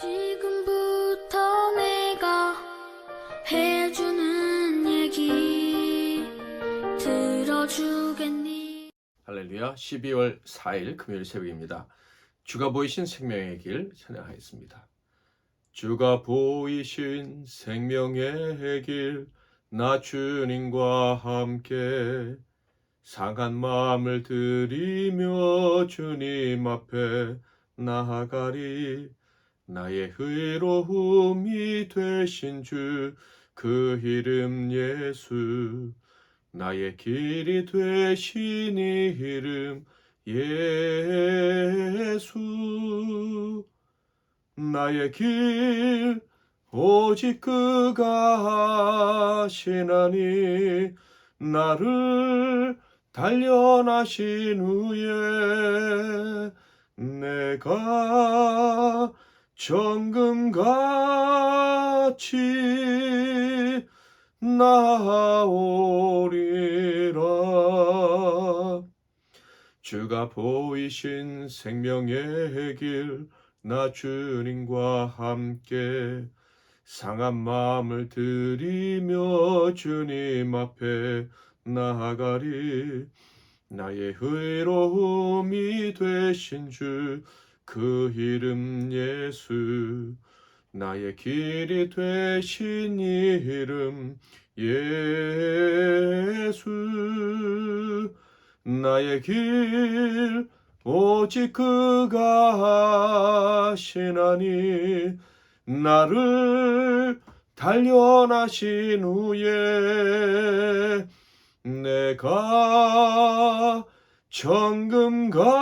지금부터 내가 해주는 얘기 들어주겠니? 할렐루야. 12월 4일 금요일 새벽입니다. 주가 보이신 생명의 길 찬양하겠습니다. 주가 보이신 생명의 길, 나 주님과 함께 상한 마음을 들이며 주님 앞에 나아가리. 나의 의로움이 되신 주, 그 이름 예수. 나의 길이 되신 이름 예수. 나의 길 오직 그가 하시나니, 나를 단련하신 후에 내가 정금같이 나오리라. 주가 보이신 생명의 길, 나 주님과 함께 상한 마음을 들이며 주님 앞에 나아가리. 나의 의로움이 되신 주, 그 이름 예수. 나의 길이 되신 이름 예수. 나의 길 오직 그가 하시나니, 나를 단련하신 후에 내가 정금같이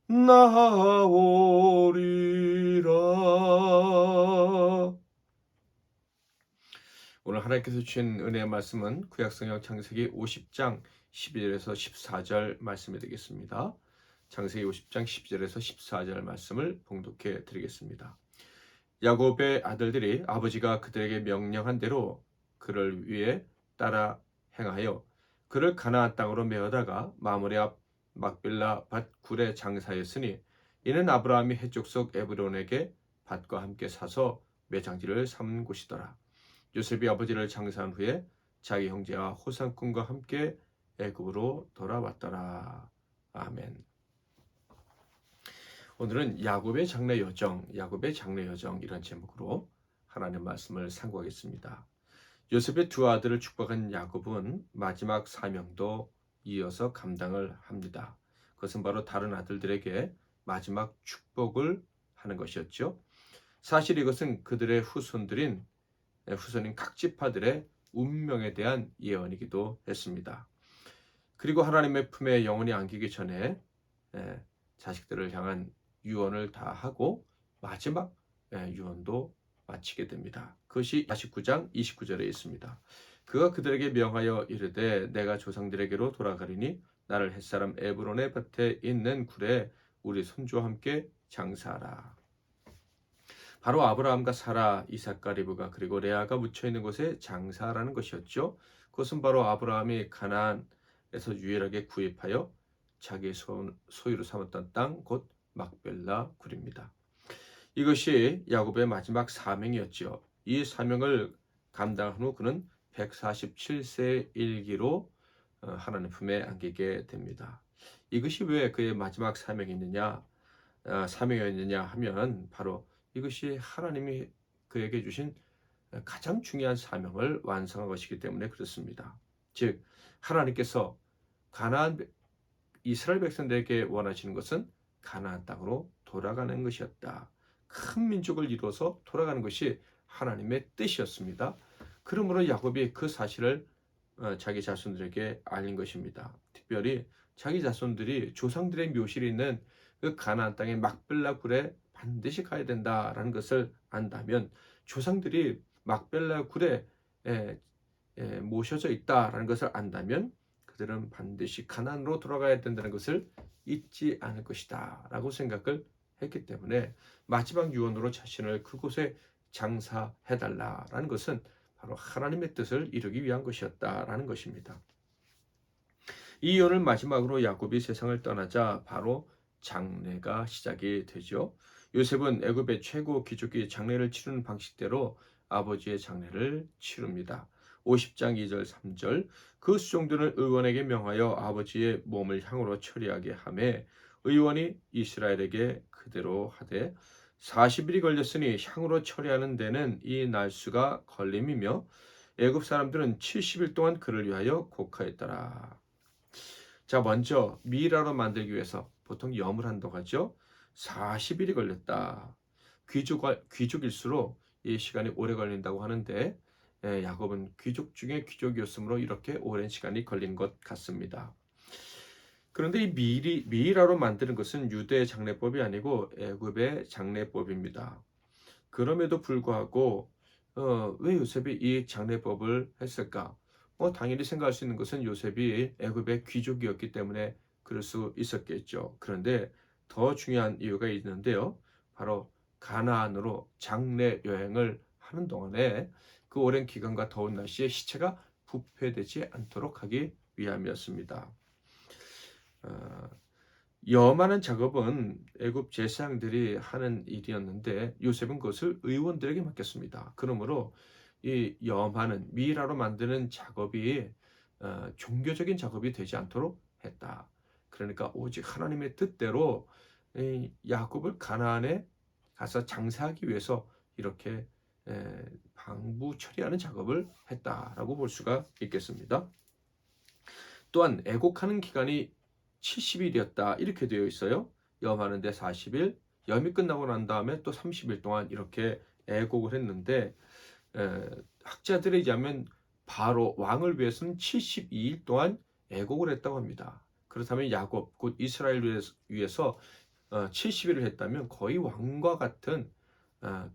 나오리라. 오늘 하나님께서 주신 은혜의 말씀은 구약성경 창세기 50장 12절에서 14절 말씀이 되겠습니다. 창세기 50장 12절에서 14절 말씀을 봉독해 드리겠습니다. 야곱의 아들들이 아버지가 그들에게 명령한 대로 그를 위해 따라 행하여 그를 가나안 땅으로 메어다가 마므레 앞 막벨라 밭 굴에 장사했으니, 이는 아브라함이 해족속 에브론에게 밭과 함께 사서 매장지를 삼은 곳이더라. 요셉이 아버지를 장사한 후에 자기 형제와 호상꾼과 함께 애굽으로 돌아왔더라. 아멘. 오늘은 야곱의 장래 여정 이런 제목으로 하나님의 말씀을 상고하겠습니다. 요셉의 두 아들을 축복한 야곱은 마지막 사명도 이어서 감당을 합니다. 그것은 바로 다른 아들들에게 마지막 축복을 하는 것이었죠. 사실 이것은 그들의 후손인 각 지파들의 운명에 대한 예언이기도 했습니다. 그리고 하나님의 품에 영원히 안기기 전에 자식들을 향한 유언을 다 하고 마지막 유언도 마치게 됩니다. 그것이 49장 29절에 있습니다. 그가 그들에게 명하여 이르되, 내가 조상들에게로 돌아가리니 나를 햇사람 에브론의 밭에 있는 굴에 우리 손주와 함께 장사하라. 바로 아브라함과 사라, 이삭과 리브가 그리고 레아가 묻혀있는 곳에 장사하라는 것이었죠. 그것은 바로 아브라함이 가나안에서 유일하게 구입하여 자기 소유로 삼았던 땅, 곧 막벨라 굴입니다. 이것이 야곱의 마지막 사명이었죠. 이 사명을 감당한 후 그는 147세 일기로 하나님 품에 안기게 됩니다. 이것이 왜 그의 마지막 사명이었느냐 하면 바로 이것이 하나님이 그에게 주신 가장 중요한 사명을 완성한 것이기 때문에 그렇습니다. 즉, 하나님께서 이스라엘 백성들에게 원하시는 것은 가나안 땅으로 돌아가는 것이었다. 큰 민족을 이루어서 돌아가는 것이 하나님의 뜻이었습니다. 그러므로 야곱이 그 사실을 자기 자손들에게 알린 것입니다. 특별히 자기 자손들이 조상들의 묘실이 있는 그 가나안 땅의 막벨라 굴에 반드시 가야 된다라는 것을 안다면, 조상들이 막벨라 굴에 모셔져 있다라는 것을 안다면 그들은 반드시 가나안으로 돌아가야 된다는 것을 잊지 않을 것이다 라고 생각을 했기 때문에 마지막 유언으로 자신을 그곳에 장사해달라라는 것은 바로 하나님의 뜻을 이루기 위한 것이었다라는 것입니다. 이 유언을 마지막으로 야곱이 세상을 떠나자 바로 장례가 시작이 되죠. 요셉은 애굽의 최고 귀족이 장례를 치르는 방식대로 아버지의 장례를 치릅니다. 50장 2절 3절 그 수종들은 의원에게 명하여 아버지의 몸을 향으로 처리하게 하매 의원이 이스라엘에게 그대로 하되 40일이 걸렸으니 향으로 처리하는 데는 이 날수가 걸림이며 애굽 사람들은 70일 동안 그를 위하여 곡하였더라. 자, 먼저 미라로 만들기 위해서 보통 염을 한다고 하죠. 40일이 걸렸다. 귀족일수록 이 시간이 오래 걸린다고 하는데 야곱은 귀족 중에 귀족이었으므로 이렇게 오랜 시간이 걸린 것 같습니다. 그런데 이 미라로 만드는 것은 유대의 장례법이 아니고 애굽의 장례법입니다. 그럼에도 불구하고 왜 요셉이 이 장례법을 했을까? 당연히 생각할 수 있는 것은 요셉이 애굽의 귀족이었기 때문에 그럴 수 있었겠죠. 그런데 더 중요한 이유가 있는데요. 바로 가나안으로 장례 여행을 하는 동안에 그 오랜 기간과 더운 날씨에 시체가 부패되지 않도록 하기 위함이었습니다. 염하는 작업은 애굽 제사장들이 하는 일이었는데 요셉은 그것을 의원들에게 맡겼습니다. 그러므로 이 염하는 미라로 만드는 작업이 종교적인 작업이 되지 않도록 했다. 그러니까 오직 하나님의 뜻대로 야곱을 가나안에 가서 장사하기 위해서 이렇게 방부 처리하는 작업을 했다라고 볼 수가 있겠습니다. 또한 애곡하는 기간이 70일이었다 이렇게 되어 있어요. 염하는데 40일, 염이 끝나고 난 다음에 또 30일 동안 이렇게 애곡을 했는데 학자들에 의하면 바로 왕을 위해서는 72일 동안 애곡을 했다고 합니다. 그렇다면 야곱 곧 이스라엘 위해서 70일을 했다면 거의 왕과 같은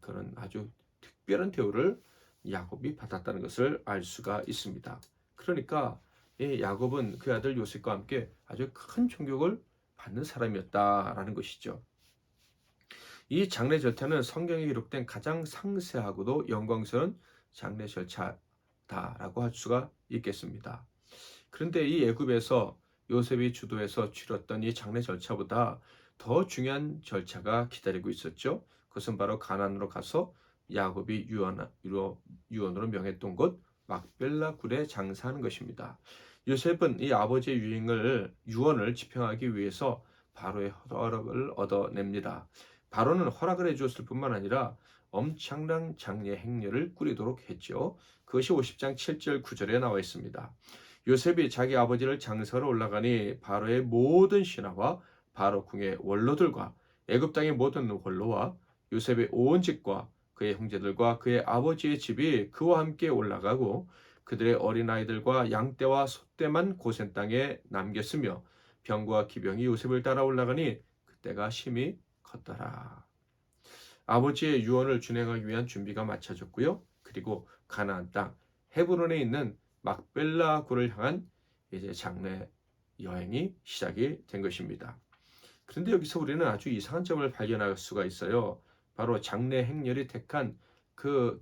그런 아주 특별한 대우를 야곱이 받았다는 것을 알 수가 있습니다. 그러니까 이 야곱은 그 아들 요셉과 함께 아주 큰 존경을 받는 사람이었다라는 것이죠. 이 장례 절차는 성경에 기록된 가장 상세하고도 영광스러운 장례 절차다라고 할 수가 있겠습니다. 그런데 이 애굽에서 요셉이 주도해서 치렀던 이 장례 절차보다 더 중요한 절차가 기다리고 있었죠. 그것은 바로 가나안으로 가서 야곱이 유언으로 명했던 곳 막벨라 굴에 장사하는 것입니다. 요셉은 이 아버지의 유언을 집행하기 위해서 바로의 허락을 얻어냅니다. 바로는 허락을 해주었을 뿐만 아니라 엄청난 장례 행렬을 꾸리도록 했죠. 그것이 50장 7절 9절에 나와 있습니다. 요셉이 자기 아버지를 장사로 올라가니 바로의 모든 신하와 바로 궁의 원로들과 애굽 땅의 모든 원로와 요셉의 온 집과 그의 형제들과 그의 아버지의 집이 그와 함께 올라가고 그들의 어린아이들과 양떼와 소떼만 고센 땅에 남겼으며 병과 기병이 요셉을 따라 올라가니 그때가 심히 컸더라. 아버지의 유언을 준행하기 위한 준비가 마쳐졌고요. 그리고 가나안 땅 헤브론에 있는 막벨라 굴을 향한 이제 장례 여행이 시작이 된 것입니다. 그런데 여기서 우리는 아주 이상한 점을 발견할 수가 있어요. 바로 장례 행렬이 택한 그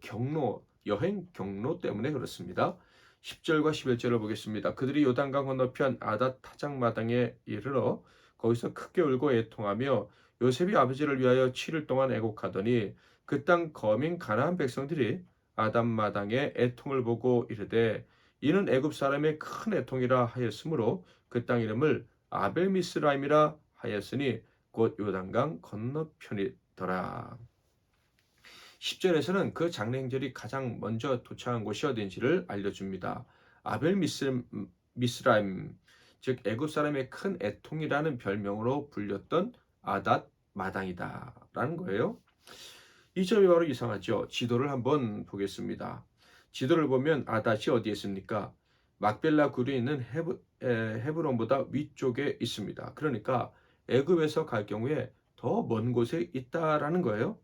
여행 경로 때문에 그렇습니다. 10절과 11절을 보겠습니다. 그들이 요단강 건너편 아닷 타작마당에 이르러 거기서 크게 울고 애통하며 요셉이 아버지를 위하여 7일 동안 애곡하더니 그 땅 거민 가나안 백성들이 아담마당의 애통을 보고 이르되 이는 애굽 사람의 큰 애통이라 하였으므로 그 땅 이름을 아벨미스라임이라 하였으니 곧 요단강 건너편이더라. 10절에서는 그 장례 행절이 가장 먼저 도착한 곳이 어딘지를 알려줍니다. 아벨미스라임, 즉 애굽 사람의 큰 애통이라는 별명으로 불렸던 아닷 마당이다라는 거예요. 이 점이 바로 이상하죠. 지도를 한번 보겠습니다. 지도를 보면 아닷이 어디에 있습니까? 막벨라 굴이 있는 헤브론보다 위쪽에 있습니다. 그러니까 애굽에서 갈 경우에 더 먼 곳에 있다라는 거예요.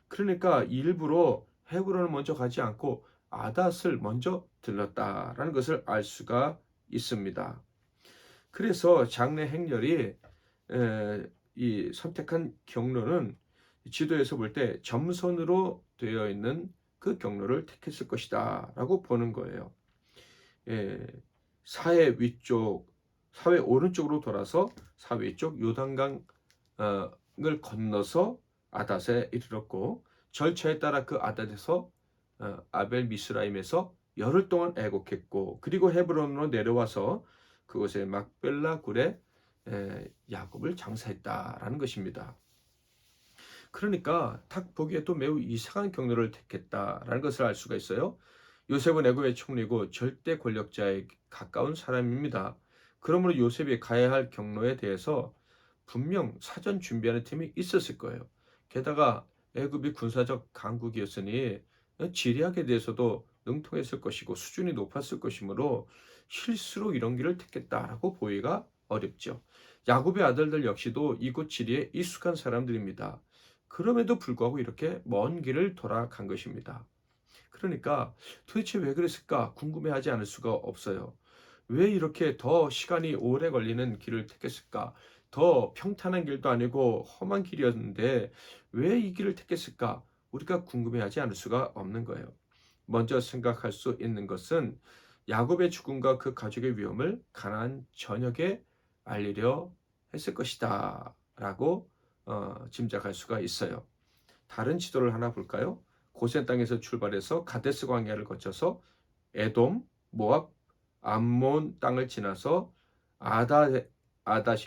그러니까 일부러 헤브론을 먼저 가지 않고 아닷을 먼저 들렀다라는 것을 알 수가 있습니다. 그래서 장례 행렬이 이 선택한 경로는 지도에서 볼 때 점선으로 되어 있는 그 경로를 택했을 것이다 라고 보는 거예요. 사해 오른쪽으로 돌아서 사해 위쪽 요단강 을 건너서 아닷에 이르렀고 절차에 따라 그 아닷에서 아벨 미스라임에서 열흘 동안 애곡했고 그리고 헤브론으로 내려와서 그곳에 막벨라 굴에 야곱을 장사했다라는 것입니다. 그러니까 딱 보기에도 매우 이상한 경로를 택했다라는 것을 알 수가 있어요. 요셉은 애굽의 총리고 절대 권력자에 가까운 사람입니다. 그러므로 요셉이 가야 할 경로에 대해서 분명 사전 준비하는 팀이 있었을 거예요. 게다가 애굽이 군사적 강국이었으니 지리학에 대해서도 능통했을 것이고 수준이 높았을 것이므로 실수로 이런 길을 택했다라고 보기가 어렵죠. 야곱의 아들들 역시도 이곳 지리에 익숙한 사람들입니다. 그럼에도 불구하고 이렇게 먼 길을 돌아간 것입니다. 그러니까 도대체 왜 그랬을까 궁금해하지 않을 수가 없어요. 왜 이렇게 더 시간이 오래 걸리는 길을 택했을까? 더 평탄한 길도 아니고 험한 길이었는데 왜 이 길을 택했을까? 우리가 궁금해하지 않을 수가 없는 거예요. 먼저 생각할 수 있는 것은 야곱의 죽음과 그 가족의 위험을 가나안 전역에 알리려 했을 것이다 라고 짐작할 수가 있어요. 다른 지도를 하나 볼까요? 고센 땅에서 출발해서 가데스 광야를 거쳐서 에돔, 모압, 암몬 땅을 지나서 아닷에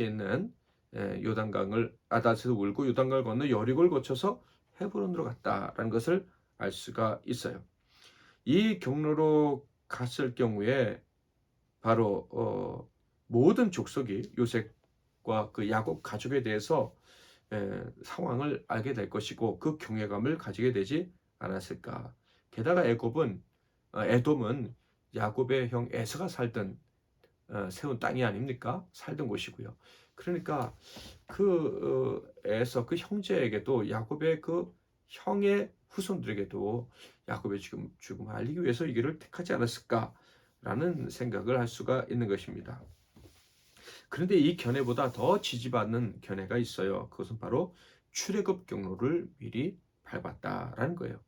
있는 요단강을 아닷에서 울고 요단강을 건너 여리고를 거쳐서 헤브론으로 갔다라는 것을 알 수가 있어요. 이 경로로 갔을 경우에 바로 모든 족속이 요셉과 그 야곱 가족에 대해서 상황을 알게 될 것이고 그 경외감을 가지게 되지 않았을까. 게다가 에돔은 야곱의 형 에서가 살던 세운 땅이 아닙니까? 살던 곳이고요. 그러니까 그 에서 그 형제에게도 야곱의 그 형의 후손들에게도 야곱의 죽음을 알리기 위해서 이 길을 택하지 않았을까라는 생각을 할 수가 있는 것입니다. 그런데 이 견해보다 더 지지받는 견해가 있어요. 그것은 바로 출애굽 경로를 미리 밟았다라는 거예요.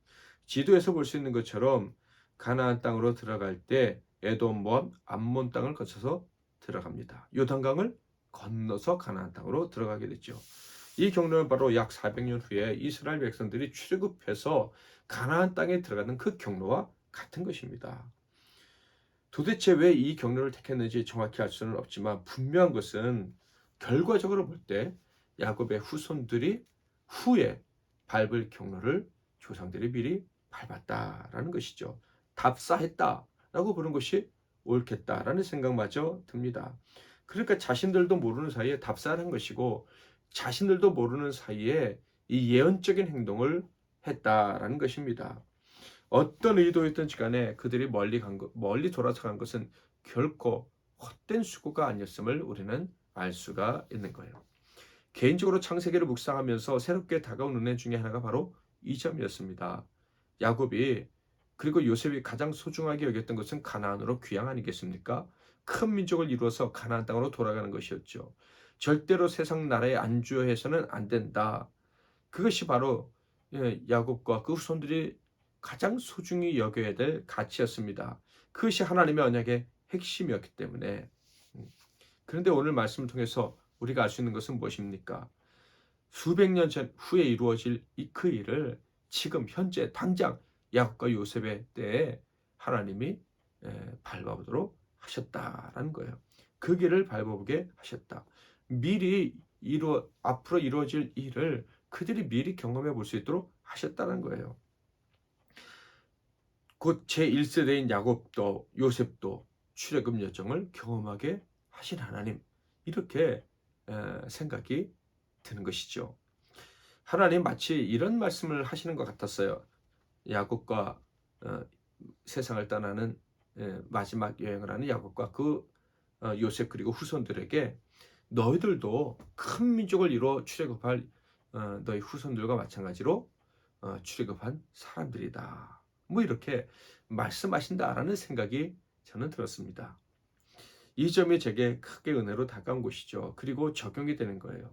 지도에서 볼 수 있는 것처럼 가나안 땅으로 들어갈 때 에돔, 모압, 암몬 땅을 거쳐서 들어갑니다. 요단강을 건너서 가나안 땅으로 들어가게 됐죠. 이 경로는 바로 약 400년 후에 이스라엘 백성들이 출애굽해서 가나안 땅에 들어가는 그 경로와 같은 것입니다. 도대체 왜 이 경로를 택했는지 정확히 알 수는 없지만 분명한 것은 결과적으로 볼 때 야곱의 후손들이 후에 밟을 경로를 조상들이 미리 밟았다라는 것이죠. 답사했다라고 보는 것이 옳겠다라는 생각마저 듭니다. 그러니까 자신들도 모르는 사이에 답사를 한 것이고 자신들도 모르는 사이에 이 예언적인 행동을 했다라는 것입니다. 어떤 의도였든지 간에 그들이 멀리 돌아서 간 것은 결코 헛된 수고가 아니었음을 우리는 알 수가 있는 거예요. 개인적으로 창세기를 묵상하면서 새롭게 다가온 은혜 중에 하나가 바로 이 점이었습니다. 야곱이 그리고 요셉이 가장 소중하게 여겼던 것은 가나안으로 귀향 아니겠습니까? 큰 민족을 이루어서 가나안 땅으로 돌아가는 것이었죠. 절대로 세상 나라에 안주해서는 안 된다. 그것이 바로 야곱과 그 후손들이 가장 소중히 여겨야 될 가치였습니다. 그것이 하나님의 언약의 핵심이었기 때문에. 그런데 오늘 말씀을 통해서 우리가 알 수 있는 것은 무엇입니까? 수백 년 후에 이루어질 그 일을 지금 현재 당장 야곱과 요셉의 때에 하나님이 밟아보도록 하셨다라는 거예요. 그 길을 밟아보게 하셨다. 앞으로 이루어질 일을 그들이 미리 경험해 볼 수 있도록 하셨다는 거예요. 곧 제1세대인 야곱도 요셉도 출애굽 여정을 경험하게 하신 하나님, 이렇게 생각이 드는 것이죠. 하나님 마치 이런 말씀을 하시는 것 같았어요. 야곱과 세상을 떠나는 마지막 여행을 하는 야곱과 그 요셉 그리고 후손들에게 너희들도 큰 민족을 이루어 출애굽할 너희 후손들과 마찬가지로 출애굽한 사람들이다. 뭐 이렇게 말씀하신다라는 생각이 저는 들었습니다. 이 점이 제게 크게 은혜로 다가온 것이죠. 그리고 적용이 되는 거예요.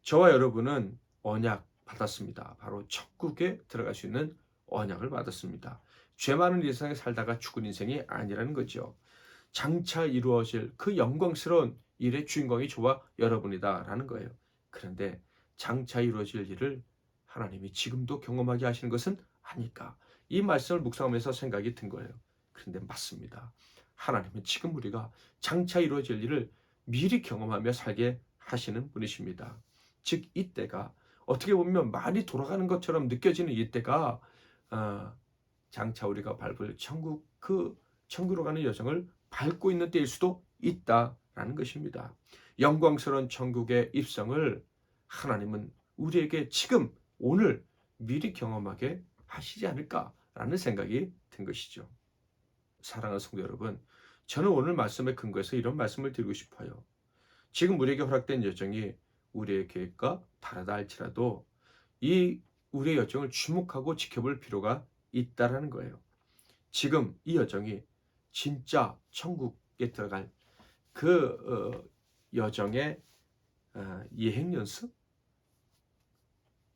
저와 여러분은 언약 받았습니다. 바로 천국에 들어갈 수 있는 언약을 받았습니다. 죄 많은 일상에 살다가 죽은 인생이 아니라는 거죠. 장차 이루어질 그 영광스러운 일의 주인공이 저와 여러분이다라는 거예요. 그런데 장차 이루어질 일을 하나님이 지금도 경험하게 하시는 것은 아닐까. 이 말씀을 묵상하면서 생각이 든 거예요. 그런데 맞습니다. 하나님은 지금 우리가 장차 이루어질 일을 미리 경험하며 살게 하시는 분이십니다. 즉 이때가 어떻게 보면 많이 돌아가는 것처럼 느껴지는 이때가 장차 우리가 밟을 천국, 그 천국으로 가는 여정을 밟고 있는 때일 수도 있다라는 것입니다. 영광스러운 천국의 입성을 하나님은 우리에게 지금 오늘 미리 경험하게 하시지 않을까라는 생각이 든 것이죠. 사랑하는 성도 여러분, 저는 오늘 말씀에 근거해서 이런 말씀을 드리고 싶어요. 지금 우리에게 허락된 여정이 우리의 계획과 다르다 할지라도 이 우리의 여정을 주목하고 지켜볼 필요가 있다라는 거예요. 지금 이 여정이 진짜 천국에 들어갈 그 여정의 예행 연습,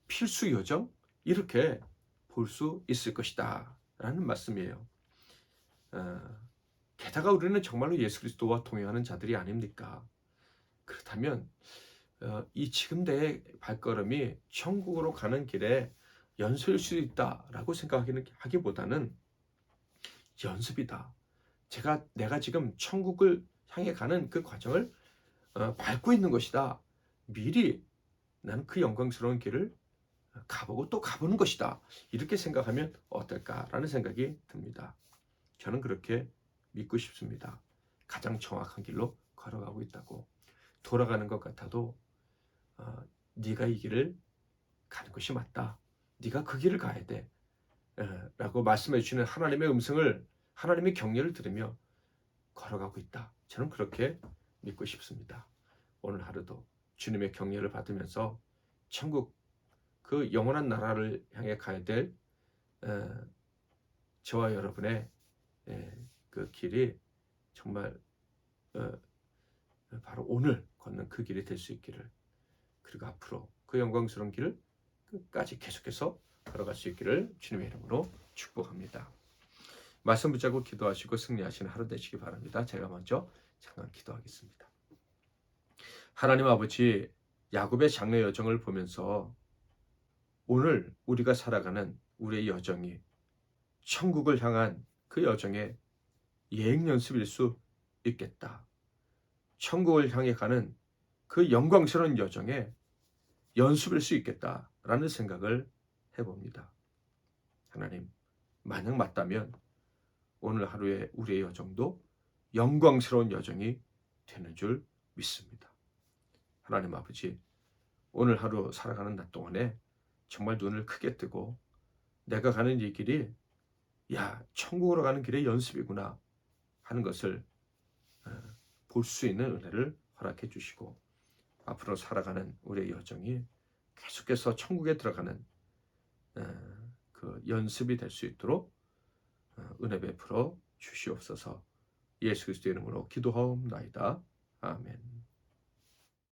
필수 여정 이렇게 볼 수 있을 것이다 라는 말씀이에요. 게다가 우리는 정말로 예수 그리스도와 동행하는 자들이 아닙니까? 그렇다면 이 지금대의 발걸음이 천국으로 가는 길에 연소일 수 있다라고 생각하기보다는 연습이다. 내가 지금 천국을 향해 가는 그 과정을 밟고 있는 것이다. 미리 나는 그 영광스러운 길을 가보고 또 가보는 것이다. 이렇게 생각하면 어떨까라는 생각이 듭니다. 저는 그렇게 믿고 싶습니다. 가장 정확한 길로 걸어가고 있다고. 돌아가는 것 같아도 네가 이 길을 가는 것이 맞다. 네가 그 길을 가야 돼. 라고 말씀해 주시는 하나님의 음성을, 하나님의 격려를 들으며 걸어가고 있다. 저는 그렇게 믿고 싶습니다. 오늘 하루도 주님의 격려를 받으면서 천국 그 영원한 나라를 향해 가야 될 저와 여러분의 그 길이 정말 바로 오늘 걷는 그 길이 될 수 있기를, 그리고 앞으로 그 영광스러운 길을 끝까지 계속해서 걸어갈 수 있기를 주님의 이름으로 축복합니다. 말씀 붙잡고 기도하시고 승리하시는 하루 되시기 바랍니다. 제가 먼저 잠깐 기도하겠습니다. 하나님 아버지, 야곱의 장래 여정을 보면서 오늘 우리가 살아가는 우리의 여정이 천국을 향한 그 여정의 예행 연습일 수 있겠다. 천국을 향해 가는 그 영광스러운 여정의 연습일 수 있겠다라는 생각을 해봅니다. 하나님, 만약 맞다면 오늘 하루의 우리의 여정도 영광스러운 여정이 되는 줄 믿습니다. 하나님 아버지, 오늘 하루 살아가는 날 동안에 정말 눈을 크게 뜨고 내가 가는 이 길이 천국으로 가는 길의 연습이구나 하는 것을 볼 수 있는 은혜를 허락해 주시고, 앞으로 살아가는 우리의 여정이 계속해서 천국에 들어가는 그 연습이 될 수 있도록 은혜 베풀어 주시옵소서. 예수 그리스도의 이름으로 기도하옵나이다. 아멘.